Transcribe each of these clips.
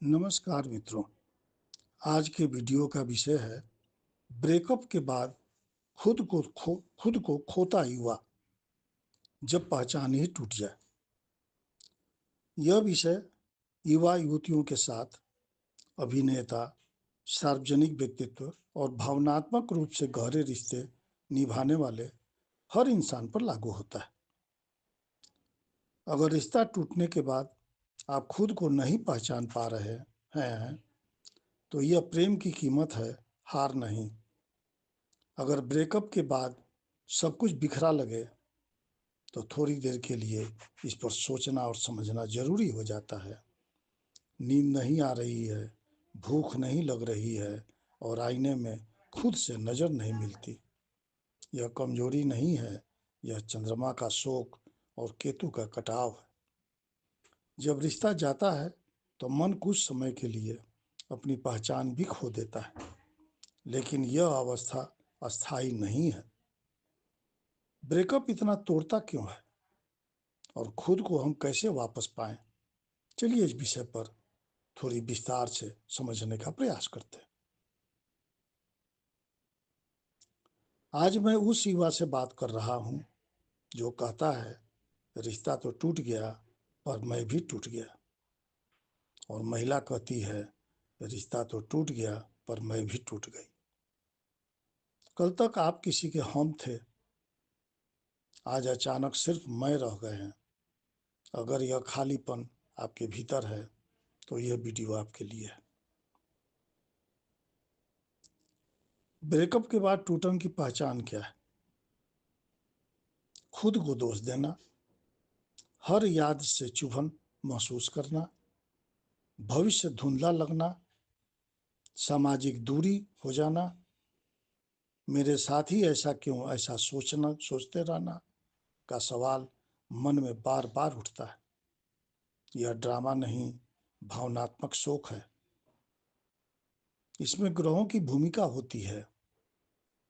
नमस्कार मित्रों। आज के वीडियो का विषय है ब्रेकअप के बाद खुद को खोता युवा, जब पहचान ही टूट जाए। यह विषय युवा युवतियों के साथ अभिनेता, सार्वजनिक व्यक्तित्व और भावनात्मक रूप से गहरे रिश्ते निभाने वाले हर इंसान पर लागू होता है। अगर रिश्ता टूटने के बाद आप खुद को नहीं पहचान पा रहे हैं तो यह प्रेम की कीमत है, हार नहीं। अगर ब्रेकअप के बाद सब कुछ बिखरा लगे तो थोड़ी देर के लिए इस पर सोचना और समझना जरूरी हो जाता है। नींद नहीं आ रही है, भूख नहीं लग रही है और आईने में खुद से नजर नहीं मिलती। यह कमजोरी नहीं है, यह चंद्रमा का शोक और केतु का कटाव है। जब रिश्ता जाता है तो मन कुछ समय के लिए अपनी पहचान भी खो देता है, लेकिन यह अवस्था अस्थायी नहीं है। ब्रेकअप इतना तोड़ता क्यों है और खुद को हम कैसे वापस पाएं? चलिए इस विषय पर थोड़ी विस्तार से समझने का प्रयास करते हैं। आज मैं उस युवा से बात कर रहा हूं जो कहता है रिश्ता तो टूट गया पर मैं भी टूट गया, और महिला कहती है रिश्ता तो टूट गया पर मैं भी टूट गई। कल तक आप किसी के हम थे, आज अचानक सिर्फ मैं रह गए हैं। अगर यह खालीपन आपके भीतर है तो यह वीडियो आपके लिए है। ब्रेकअप के बाद टूटन की पहचान क्या है? खुद को दोष देना, हर याद से चुभन महसूस करना, भविष्य धुंधला लगना, सामाजिक दूरी हो जाना, मेरे साथ ही ऐसा क्यों, ऐसा सोचते रहना का सवाल मन में बार बार उठता है। यह ड्रामा नहीं, भावनात्मक शोक है। इसमें ग्रहों की भूमिका होती है।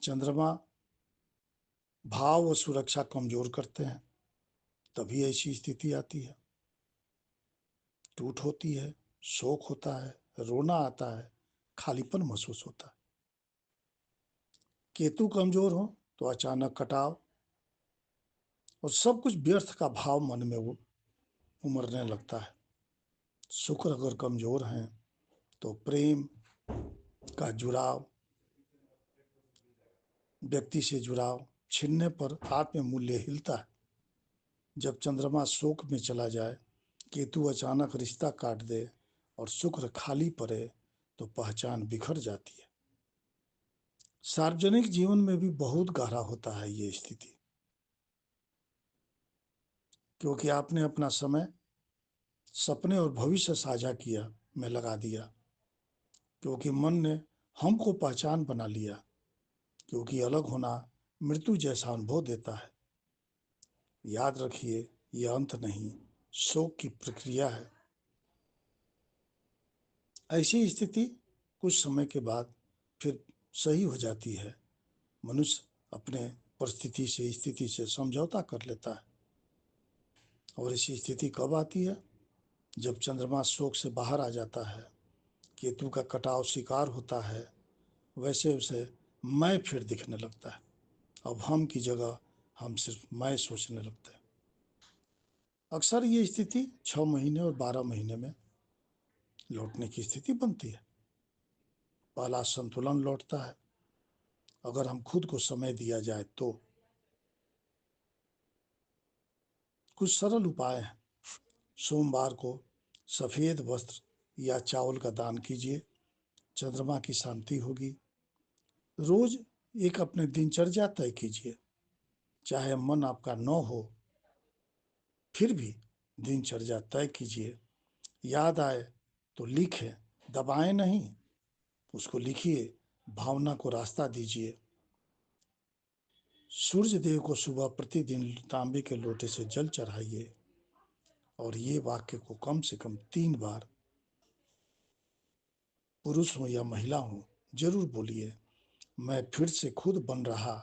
चंद्रमा भाव और सुरक्षा कमजोर करते हैं, तभी ऐसी स्थिति आती है। टूट होती है, शोक होता है, रोना आता है, खालीपन महसूस होता है। केतु कमजोर हो तो अचानक कटाव और सब कुछ व्यर्थ का भाव मन में उमड़ने लगता है। शुक्र अगर कमजोर हैं तो प्रेम का जुड़ाव, व्यक्ति से जुड़ाव छिनने पर आत्ममूल्य हिलता है। जब चंद्रमा शोक में चला जाए, केतु अचानक रिश्ता काट दे और शुक्र खाली पड़े तो पहचान बिखर जाती है। सार्वजनिक जीवन में भी बहुत गहरा होता है ये स्थिति, क्योंकि आपने अपना समय, सपने और भविष्य साझा किया में लगा दिया, क्योंकि मन ने हमको पहचान बना लिया, क्योंकि अलग होना मृत्यु जैसा अनुभव देता है। याद रखिए, यह अंत नहीं, शोक की प्रक्रिया है। ऐसी स्थिति कुछ समय के बाद फिर सही हो जाती है। मनुष्य अपने परिस्थिति से, स्थिति से समझौता कर लेता है। और ऐसी स्थिति कब आती है? जब चंद्रमा शोक से बाहर आ जाता है, केतु का कटाव शिकार होता है, वैसे वैसे मैं फिर दिखने लगता है। अब हम की जगह हम सिर्फ मैं सोचने लगते हैं। अक्सर ये स्थिति 6 महीने और 12 महीने में लौटने की स्थिति बनती है। पहला संतुलन लौटता है अगर हम खुद को समय दिया जाए तो। कुछ सरल उपाय हैं। सोमवार को सफेद वस्त्र या चावल का दान कीजिए, चंद्रमा की शांति होगी। रोज एक अपने दिनचर्या तय कीजिए, चाहे मन आपका न हो फिर भी दिनचर्या तय कीजिए। याद आए तो लिखें, दबाएं नहीं, उसको लिखिए, भावना को रास्ता दीजिए। सूर्य देव को सुबह प्रतिदिन तांबे के लोटे से जल चढ़ाइए और ये वाक्य को कम से कम 3 बार, पुरुष हो या महिला हो, जरूर बोलिए। मैं फिर से खुद बन रहा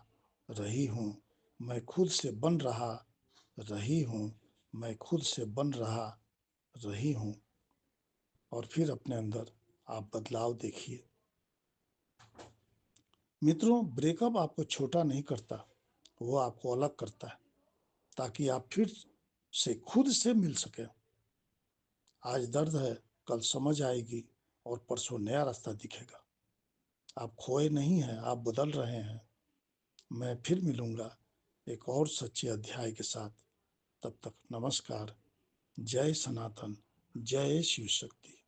रही हूँ, मैं खुद से बन रहा रही हूँ, मैं खुद से बन रहा रही हूँ। और फिर अपने अंदर आप बदलाव देखिए। मित्रों, ब्रेकअप आपको छोटा नहीं करता, वो आपको अलग करता है, ताकि आप फिर से खुद से मिल सके। आज दर्द है, कल समझ आएगी और परसों नया रास्ता दिखेगा। आप खोए नहीं हैं, आप बदल रहे हैं। मैं फिर मिलूंगा एक और सच्चे अध्याय के साथ। तब तक नमस्कार। जय सनातन, जय शिव शक्ति।